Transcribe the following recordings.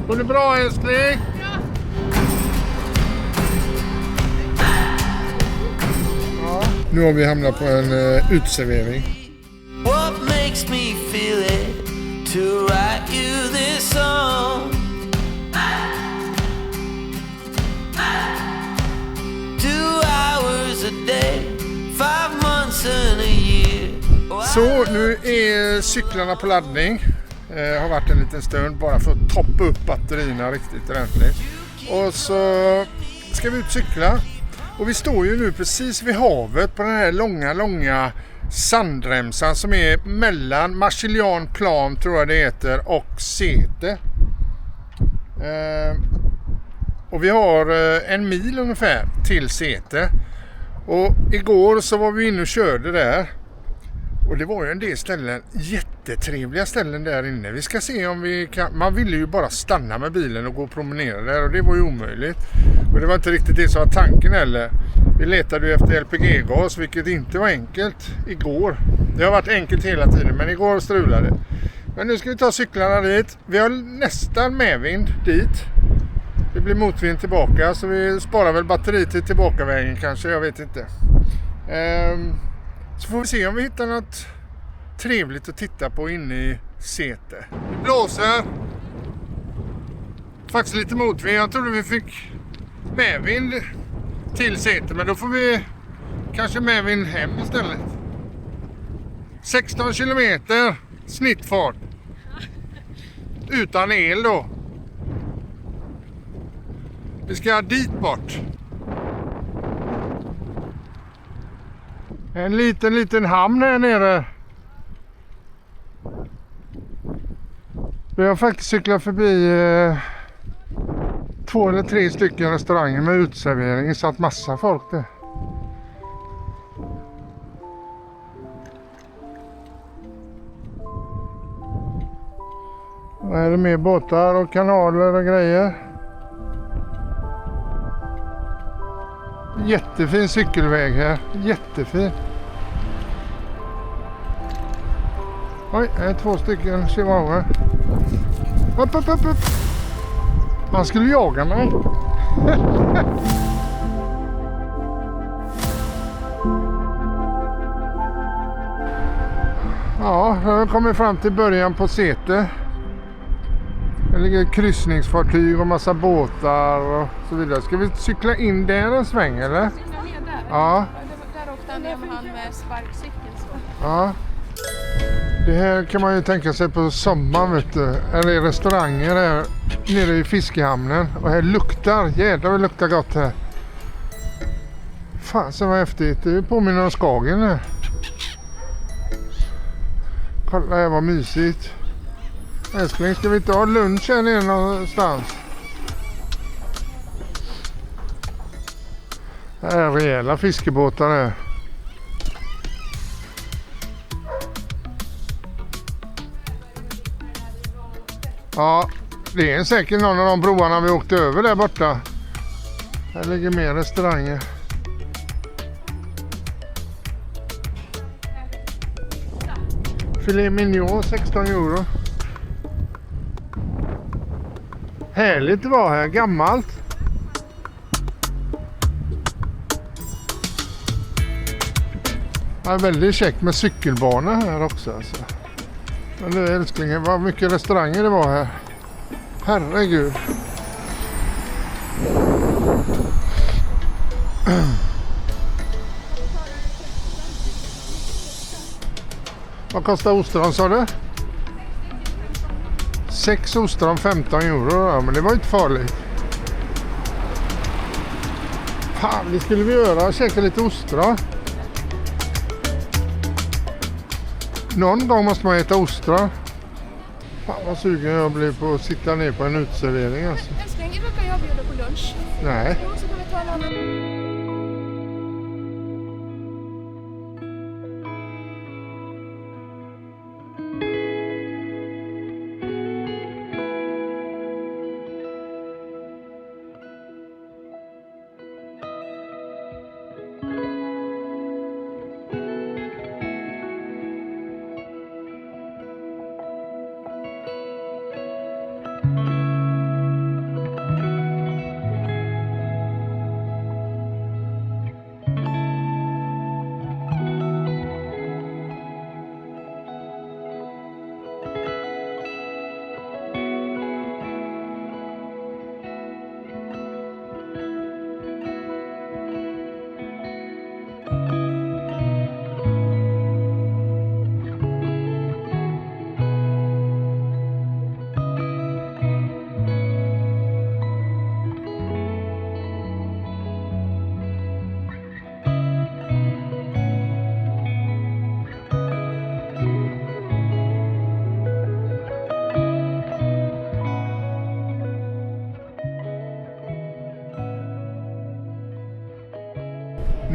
Går det bra älskling? Ja. Nu har vi hamnat på en utservering. What makes me feel it to write you this song? 2 hours a day, 5 months and a year. Så nu är cyklarna på laddning. Har varit en liten stund bara för att toppa upp batterierna riktigt ordentligt. Och så ska vi ut cykla. Och vi står ju nu precis vid havet på den här långa sandremsan som är mellan Marsiljanplan tror jag det heter och Säte. Och vi har 1 mil ungefär till Säte. Och igår så var vi inne och körde där. Och det var ju en del ställen, jättetrevliga ställen där inne. Vi ska se om vi kan, man ville ju bara stanna med bilen och gå och promenera där och det var ju omöjligt. Och det var inte riktigt det som var tanken heller. Vi letade ju efter LPG-gas vilket inte var enkelt igår. Det har varit enkelt hela tiden men igår strulade det. Men nu ska vi ta cyklarna dit. Vi har nästan medvind dit. Det blir motvind tillbaka så vi sparar väl batteri till tillbakavägen kanske, jag vet inte. Så får vi se om vi hittar något trevligt att titta på inne i Säte. Det blåser. Faktiskt lite motvind. Jag trodde vi fick medvind till Säte. Men då får vi kanske medvind hem istället. 16 kilometer snittfart. Utan el då. Vi ska dit bort. En liten hamn här nere. Vi har faktiskt cyklat förbi 2 eller 3 stycken restauranger med utservering. Så att massa folk där. Här är det mer båtar och kanaler och grejer. Jättefin cykelväg här. Jättefin. Oj, här är 2 stycken chihuahua. Upp. Man skulle jaga mig. Ja, nu har vi kommit fram till början på Säte. Det ligger kryssningsfartyg och massa båtar och så vidare. Ska vi cykla in där en sväng eller? Cykla ner där? Ja. Där åkte han ner med han med sparkcykeln så. Ja. Det här kan man ju tänka sig på sommaren vet du. Eller restauranger här nere i fiskehamnen. Och här luktar, jävlar det luktar gott här. Fan så var häftigt, det påminner om Skagen här. Kolla här vad mysigt. Älskling, ska vi inte ha lunch här nere någonstans? Det är rejäla fiskebåtar här. Ja, det är säkert någon av de broarna vi åkte över där borta. Här ligger mer restauranger. Filet mignon, 16 euro. Härligt det var här, gammalt. Det är väldigt käckt med cykelbana här också alltså. Men nu älsklingen, vad mycket restauranger det var här. Herregud. Vad kostar ostron sa du? 6 ostron 15 euro, ja, men det var inte farligt. Fan, det skulle vi göra, käka lite ostron. Någon gång måste man äta ostron. Fan vad sugen jag blir på att sitta ner på en utservering alltså. Älskling, brukar jag bjuda på lunch? Nej. Jo, så kan vi ta en annan.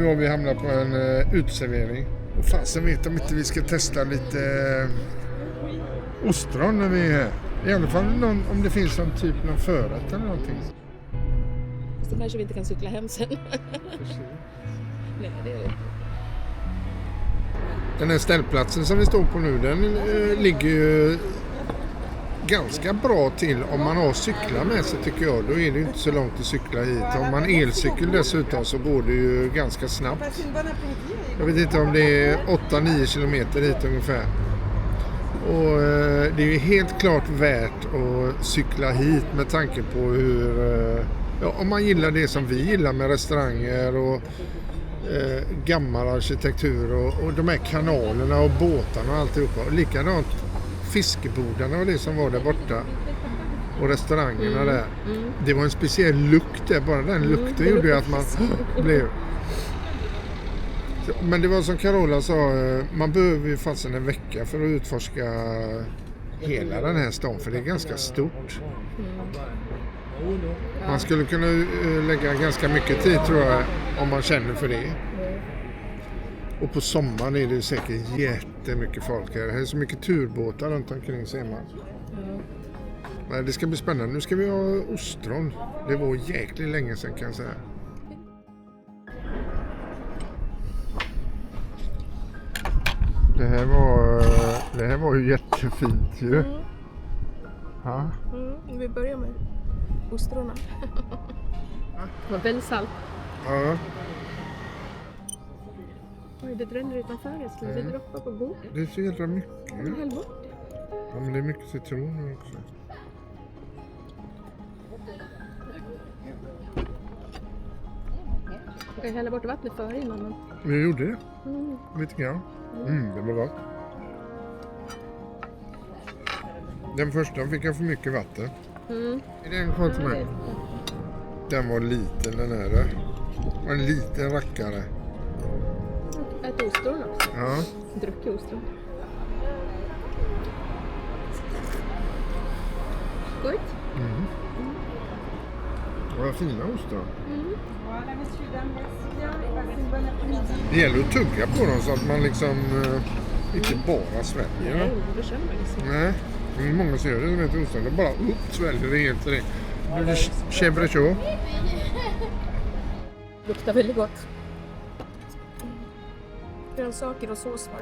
nu har vi hamnat på en utservering. Och fasen vet om inte vi ska testa lite ostron när vi är här. I alla fall om det finns någon förrätt eller någonting. Fast då kanske vi inte kan cykla hem sen. Nej, det är det. Den här ställplatsen som vi står på nu, den ligger ju ganska bra till om man har cyklar med sig tycker jag. Då är det inte så långt att cykla hit. Om man elcykel dessutom så går det ju ganska snabbt. Jag vet inte om det är 8-9 kilometer hit ungefär. Och det är ju helt klart värt att cykla hit med tanke på hur, om man gillar det som vi gillar med restauranger och gammal arkitektur och de här kanalerna och båtarna och alltihopa. Och likadant fiskebodarna och det som var där borta och restaurangerna där. Det var en speciell lukt där, bara den lukten gjorde ju att man blev... Men det var som Carola sa, man behöver ju fast en vecka för att utforska hela den här stan, för det är ganska stort. Man skulle kunna lägga ganska mycket tid tror jag, om man känner för det. Och på sommaren är det säkert jättemycket folk här. Det är så mycket turbåtar runt omkring ser man. Men det ska bli spännande. Nu ska vi ha ostron. Det var jäkligt länge sedan kan jag säga. Det här var ju jättefint ju. Ja. Vi börjar med ostronen. Det var väldigt salt. Ja. Oj, det dränner utanför. Jag skulle det droppa på bordet. Det är så jävla mycket. Häll bort. Ja, men det är mycket citron också. Jag kan hälla bort vattnet före innan. Men... Vi gjorde det. Lite grann. Det var gott. Den första fick jag för mycket vatten. Är det en kvar till mig? Den var liten den här. En liten rackare. Ett ostron också. Ja. Druckig ostron. Gott. Vad fina ostron. Det gäller att tugga på dem så att man liksom inte bara sväljer. Nej, det känner man liksom. Nej, det är många som gör det som heter ostron. Det bara sväljer det helt det. Det blir chèvre. Luktar väldigt gott. Grönsaker och sås var.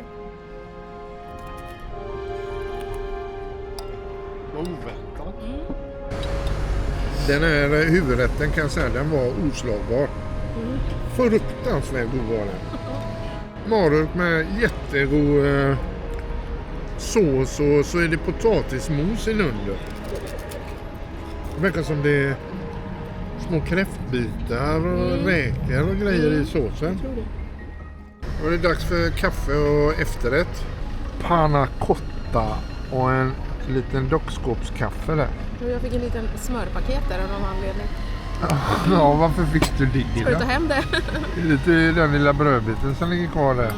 Oväntat. Den här huvudrätten kan jag säga, den var oslagbar. Fruktansvärt god var den. Marurk med jättegod sås och så är det potatismos i under. Det verkar som det är små kräftbitar och räkor och grejer i såsen. Och det är dags för kaffe och efterrätt. Panna cotta och en liten dockskåpskaffe där. Jag fick en liten smörpaket där av någon anledning. Ja, varför fick du det? Ska du ta hem det? Lite den lilla brödbiten som ligger kvar där.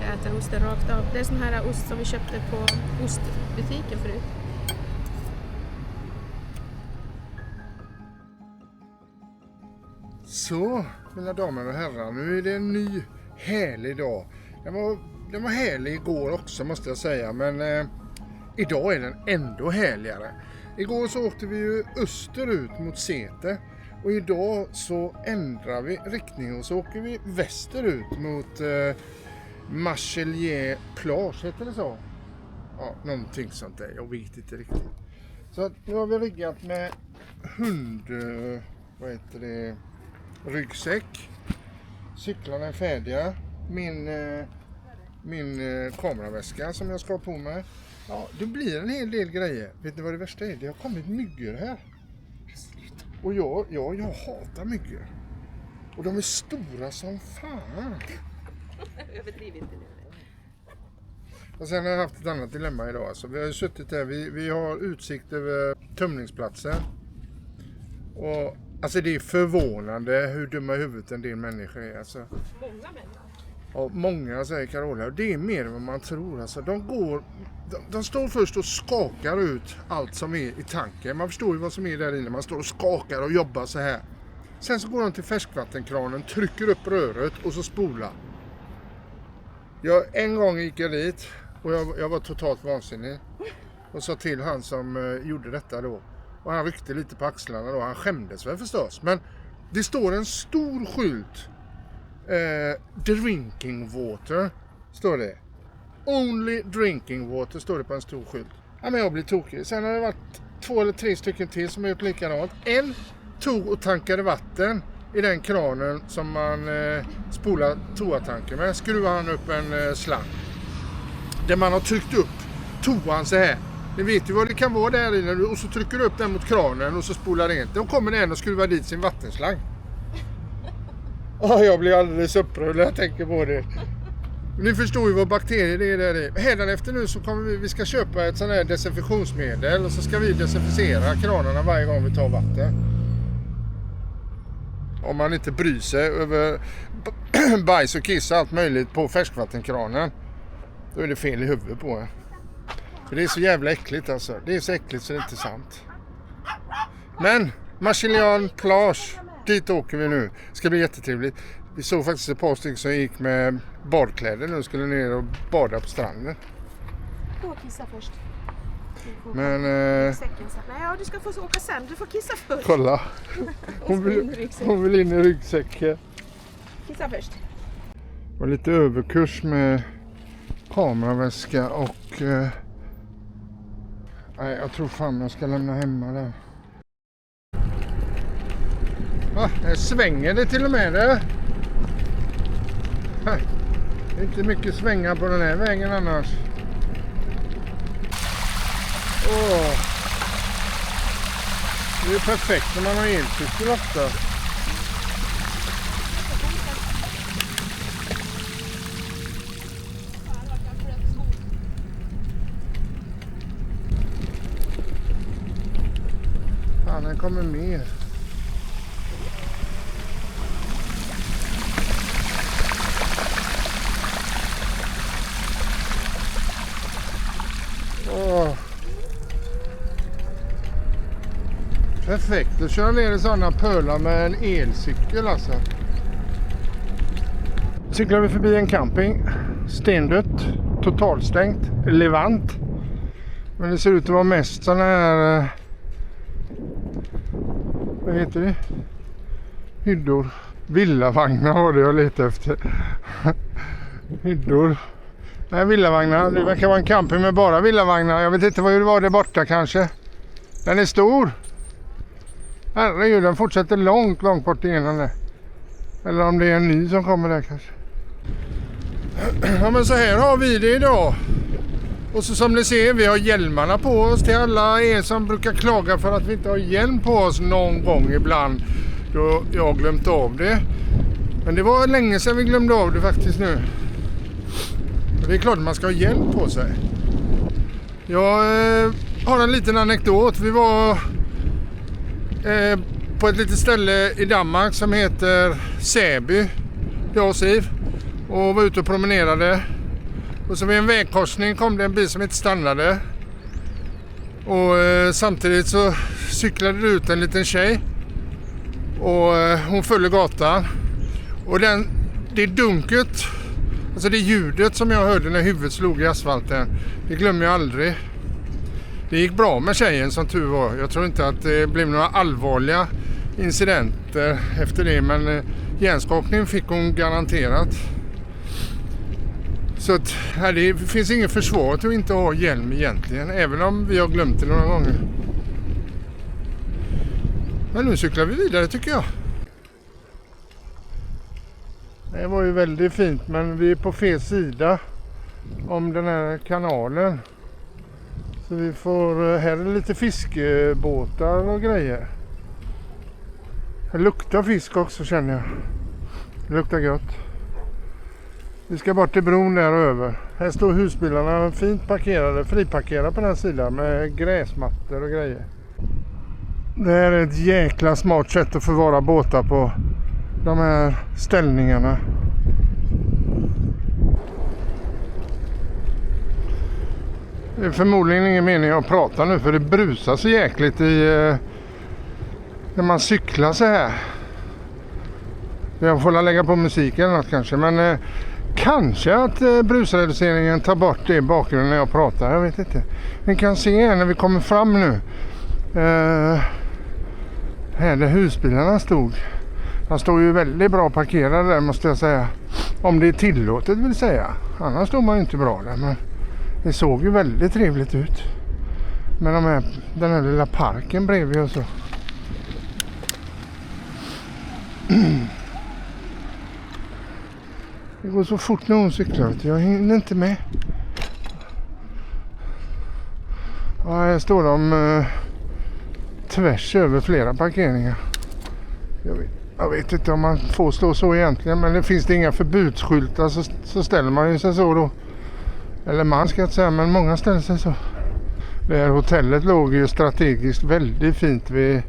Jag äter osten rakt av. Det är sån här ost som vi köpte på ostbutiken förut. Så, mina damer och herrar, nu är det en ny härlig dag. Den var härlig igår också måste jag säga, men idag är den ändå härligare. Igår så åkte vi ju österut mot Säter och idag så ändrar vi riktning och så åker vi västerut mot Marchelier Plage, heter det så? Ja, någonting sånt där, jag vet inte riktigt. Så att nu har vi riggat med ryggsäck. Cyklarna är färdiga. Min kameraväska som jag ska ha på mig. Ja, det blir en hel del grejer. Vet ni vad det värsta är? Det har kommit myggor här. Och jag hatar myggor. Och de är stora som fan. Överdriv inte nu. Och sen har jag haft ett annat dilemma idag. Alltså, vi har ju suttit här. Vi har utsikt över tömningsplatsen. Och alltså det är förvånande hur dumma i huvudet en del människor är. Alltså. Många människor. Ja, många säger Carola. Det är mer än vad man tror. Alltså, de står först och skakar ut allt som är i tanken. Man förstår ju vad som är där inne. Man står och skakar och jobbar så här. Sen så går de till färskvattenkranen, trycker upp röret och så spolar. En gång gick jag dit och jag var totalt vansinnig. Och sa till han som gjorde detta då. Och han ryckte lite på axlarna då. Han skämdes väl förstås. Men det står en stor skylt. Drinking water står det. Only drinking water står det på en stor skylt. Ja, men jag blir tokig. Sen har det varit 2 eller 3 stycken till som har gjort likadant. En tog och tankade vatten i den kranen som man spolar toatanken med. Skruvar han upp en slang. Där man har tryckt upp toan så här. Ni vet ju vad det kan vara där inne. Och så trycker du upp den mot kranen och så spolar det rent. Då kommer det en och skruvar dit sin vattenslang. Jag blir alldeles upprörd när jag tänker på det. Ni förstår ju vad bakterier det är där i. Hädanefter nu så kommer vi ska köpa ett sånt här desinfektionsmedel. Och så ska vi desinficera kranarna varje gång vi tar vatten. Om man inte bryr sig över bajs och kiss och allt möjligt på färskvattenkranen. Då är det fel i huvudet på er. För det är så jävla äckligt alltså. Det är så äckligt så det är inte sant. Men Marchilian plage, dit åker vi nu. Det ska bli jättetrevligt. Vi såg faktiskt ett par stycken som gick med badkläder nu. Skulle ner och bada på stranden. Gå och kissa först. Men Nej, du ska få åka sen. Du får kissa först. kolla. Hon vill in i ryggsäcken. Kissa först. Och lite överkurs med kameraväska och nej, jag tror fan jag ska lämna hemma där. Här svänger det till och med det. Det är inte mycket svängar på den här vägen annars. Det är perfekt när man har elcykel ofta. Fan, den kommer mer. Perfekt, att köra ner i sådana pölar med en elcykel alltså. Cyklar vi förbi en camping. Stendött, totalstängt, Levant. Men det ser ut att vara mest sådana här vad heter det? Hyddor. Villavagnar var det jag letade efter. Hyddor. Nej, villavagnar. Det verkar vara en camping med bara villavagnar. Jag vet inte vad det var där borta kanske. Den är stor. Herregud, den fortsätter långt bort igenom det. Eller om det är en ny som kommer där kanske. Ja, men så här har vi det idag. Och så som ni ser, vi har hjälmarna på oss till alla er som brukar klaga för att vi inte har hjälm på oss någon gång ibland. Då jag har glömt av det. Men det var länge sedan vi glömde av det faktiskt nu. Det är klart att man ska ha hjälm på sig. Jag har en liten anekdot. Vi var på ett litet ställe i Danmark som heter Säby. Jag och Siv. Och var ute och promenerade. Och så vid en vägkorsning kom det en bil som inte stannade. Och samtidigt så cyklade det ut en liten tjej. Och hon föll i gatan. Och det dunket, alltså det ljudet som jag hörde när huvudet slog i asfalten, det glömmer jag aldrig. Det gick bra med tjejen som tur var. Jag tror inte att det blev några allvarliga incidenter efter det. Men hjärnskakning fick hon garanterat. Så att, det finns ingen försvar till att inte ha hjälm egentligen. Även om vi har glömt det några gånger. Men nu cyklar vi vidare tycker jag. Det var ju väldigt fint, men vi är på fel sida om den här kanalen. Så vi får, här är lite fiskebåtar och grejer. Det luktar fisk också känner jag. Det luktar gott. Vi ska bort till bron där över. Här står husbilarna fint parkerade, friparkerade på den här sidan med gräsmattor och grejer. Det här är ett jäkla smart sätt att förvara båtar på de här ställningarna. Det är förmodligen ingen mening att prata nu för det brusar så jäkligt i när man cyklar så här. Jag får lägga på musik eller något kanske. Men kanske att brusreduceringen tar bort det i bakgrunden när jag pratar. Jag vet inte. Ni kan se när vi kommer fram nu. Här där husbilarna stod. De står ju väldigt bra parkerade där måste jag säga. Om det är tillåtet vill säga. Annars står man ju inte bra där. Men det såg ju väldigt trevligt ut. Med den här lilla parken bredvid och så. Det går så fort när hon cyklar. Jag hinner inte med. Ja, här står de tvärs över flera parkeringar. Jag vet inte om man får stå så egentligen. Men det finns det inga förbudsskyltar så ställer man ju sig så då. Eller man ska inte säga, men många ställer sig så. Det här hotellet låg ju strategiskt väldigt fint vid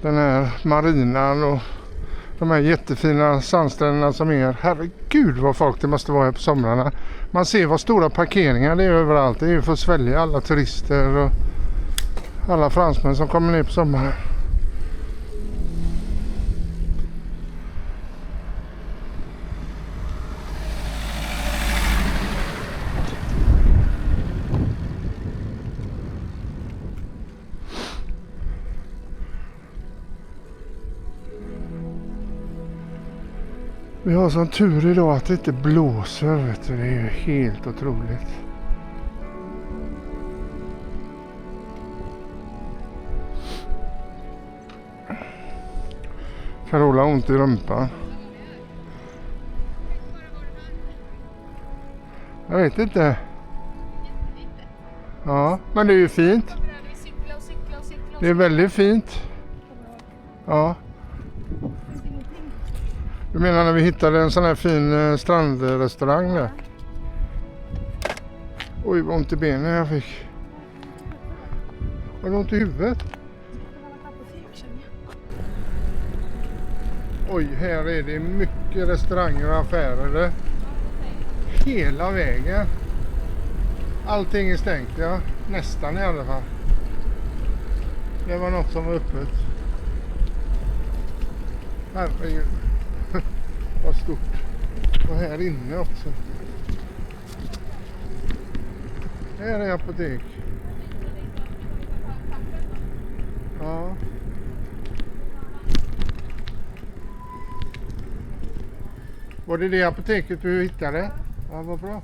den här marinan och de här jättefina sandstränderna som är. Herregud vad folk det måste vara här på somrarna. Man ser vad stora parkeringar det är överallt. Det är ju för att svälja alla turister och alla fransmän som kommer ner på sommaren. Vi har sån tur idag att det inte blåser, vet du. Det är ju helt otroligt. Carola har ont i rumpan. Jag vet inte. Ja, men det är ju fint. Det är väldigt fint. Ja. Du menar när vi hittade en sån här fin strandrestaurang där? Oj, vad ont i benen jag fick. Var det ont i huvudet? Oj, här är det mycket restauranger och affärer. Hela vägen. Allting är stängt, ja. Nästan i alla fall. Det var något som var öppet. Herregud. Vad stort. Och här inne också. Här är apotek. Ja. Var det apoteket du hittade? Ja, vad bra.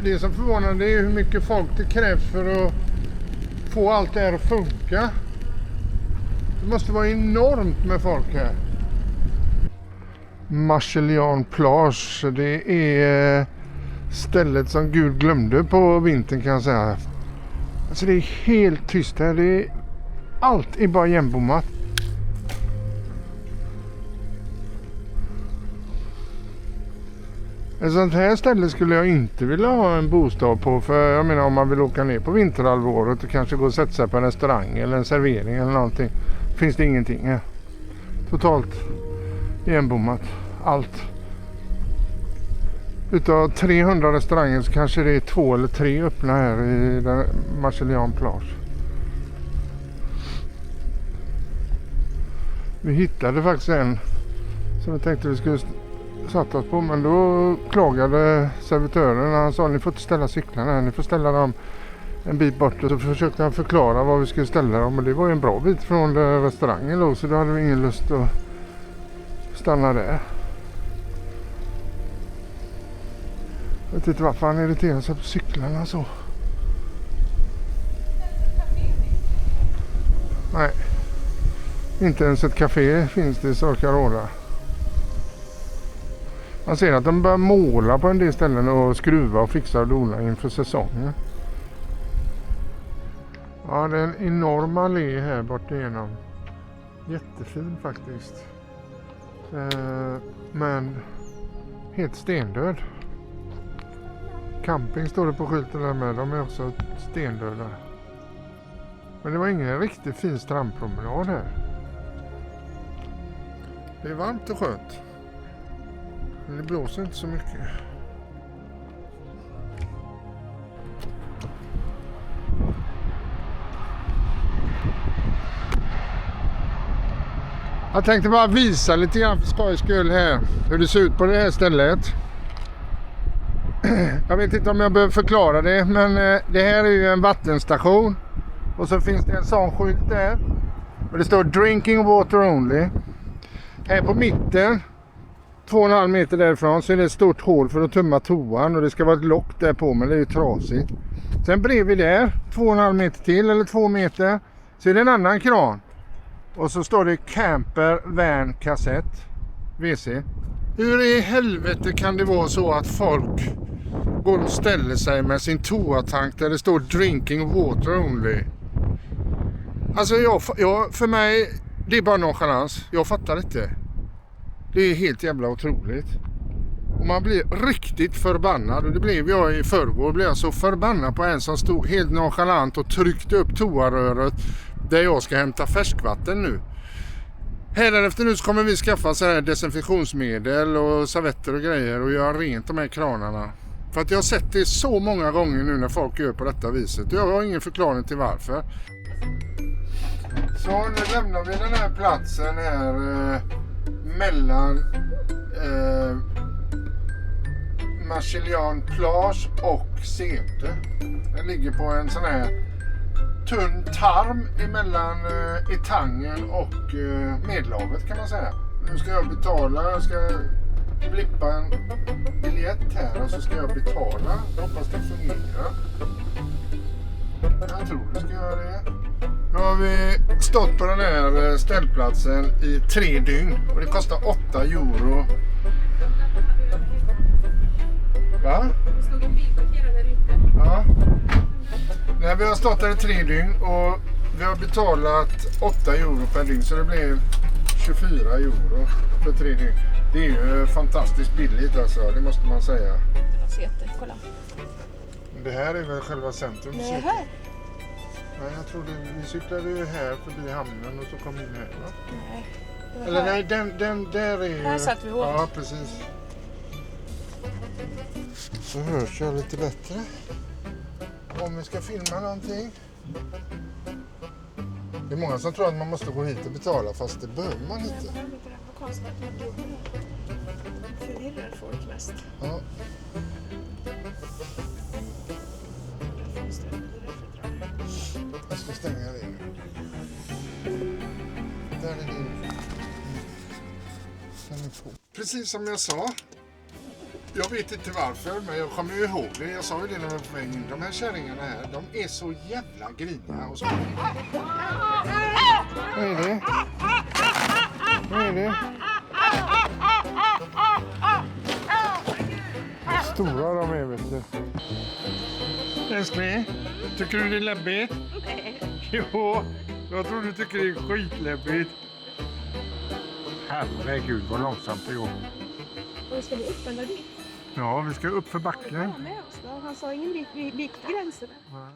Det som förvånande är hur mycket folk det krävs för att få allt det här att funka. Det måste vara enormt med folk här. Marchelian Plage, det är stället som Gud glömde på vintern kan jag säga. Alltså det är helt tyst här. Allt är bara igenbommat. Ett sånt här ställe skulle jag inte vilja ha en bostad på. För jag menar om man vill åka ner på vinterhalvåret och kanske gå och sätta sig på en restaurang eller en servering eller någonting. Finns det ingenting här. Totalt igenbommat. Allt. Utav 300 restauranger så kanske det är 2 eller 3 öppna här i Marchelian Plage. Vi hittade faktiskt en som jag tänkte vi skulle satt oss på, men då klagade servitören. Han sa ni får inte ställa cyklarna här, ni får ställa dem en bit bort. Och så försökte han förklara vad vi skulle ställa dem, men det var ju en bra bit från restaurangen då, så då hade vi ingen lust att stanna där. Jag vet inte varför han irriterar sig på cyklarna så. Nej, inte ens ett café finns det i Carola. Man ser att de börjar måla på en del ställen och skruva och fixa och dona inför säsongen. Ja, det är en enorm allé här bort igenom. Jättefin faktiskt. Men helt stendöd. Camping står det på skylten där med. De är också stendöda. Men det var ingen riktigt fin strandpromenad här. Det är varmt och skönt. Men det blåser inte så mycket. Jag tänkte bara visa lite grann för skojs skull här hur det ser ut på det här stället. Jag vet inte om jag behöver förklara det, men det här är ju en vattenstation. Och så finns det en sån skylt där. Och det står drinking water only. Här på mitten, 2,5 meter därifrån, så är det ett stort hål för att tömma toan. Och det ska vara ett lock där på, men det är ju trasigt. Sen bredvid där, 2,5 meter till eller 2 meter, så är det en annan kran. Och så står det Camper Van Cassette WC. Hur i helvete kan det vara så att folk går och ställer sig med sin toatank där det står drinking water only? Alltså för mig, det är bara nonchalans. Jag fattar inte. Det är helt jävla otroligt. Och man blir riktigt förbannad. Och det blev jag i förrgår. Blev jag så förbannad på en som stod helt nonchalant och tryckte upp toaröret där jag ska hämta färskvatten nu. Hädanefter nu så kommer vi skaffa så här desinfektionsmedel och servetter och grejer och göra rent de här kranarna. För att jag har sett det så många gånger nu när folk gör på detta viset. Jag har ingen förklaring till varför. Så nu lämnar vi den här platsen här mellan Marchelian Plage och Säte. Den ligger på en sån här tunn tarm emellan Etangen och Medelhavet kan man säga. Nu ska jag betala, jag ska blippa en biljett här och så ska jag betala. Jag hoppas det fungerar. Jag tror det ska göra det. Nu har vi stått på den här ställplatsen i 3 dygn och det kostar 8 euro. Va? Det stod en bil parkerad där ute. Ja. Nej, vi har stått där i 3 dygn och vi har betalat 8 euro per dygn så det blev 24 euro för 3 dygn. Det är ju fantastiskt billigt alltså, det måste man säga. Säte, kolla. Det här är väl själva centrum? Nej, här. Nej, jag tror vi cyklade ju här förbi hamnen och så kom vi in här, va? Nej. Eller nej, den där är ju... Här satt vi åt. Ja, precis. Så hörs jag lite bättre. Om vi ska filma någonting. Det är många som tror att man måste gå hit och betala, fast det behöver man inte. Jag vet inte, det var konstigt att man gjorde det. Förvirrar folk mest. Ja. Jag ska stänga det nu. Där är din. Den är på. Precis som jag sa. Jag vet inte varför, men jag kommer ju ihåg det. Jag sa ju det när jag var på väg in. De här kärringarna här, de är så jävla griniga. Och så... Vad är det? Vad är det? Stora de är, vet du. Älskling, tycker du det är läbbigt? Nej. Jo, jag tror du tycker det är skitläbbigt. Herregud, vad långsamt det går. Och ska vi upp eller dit? Ja, vi ska upp för backen. Ja, med oss då. Han sa ingen viktgränser. Nej.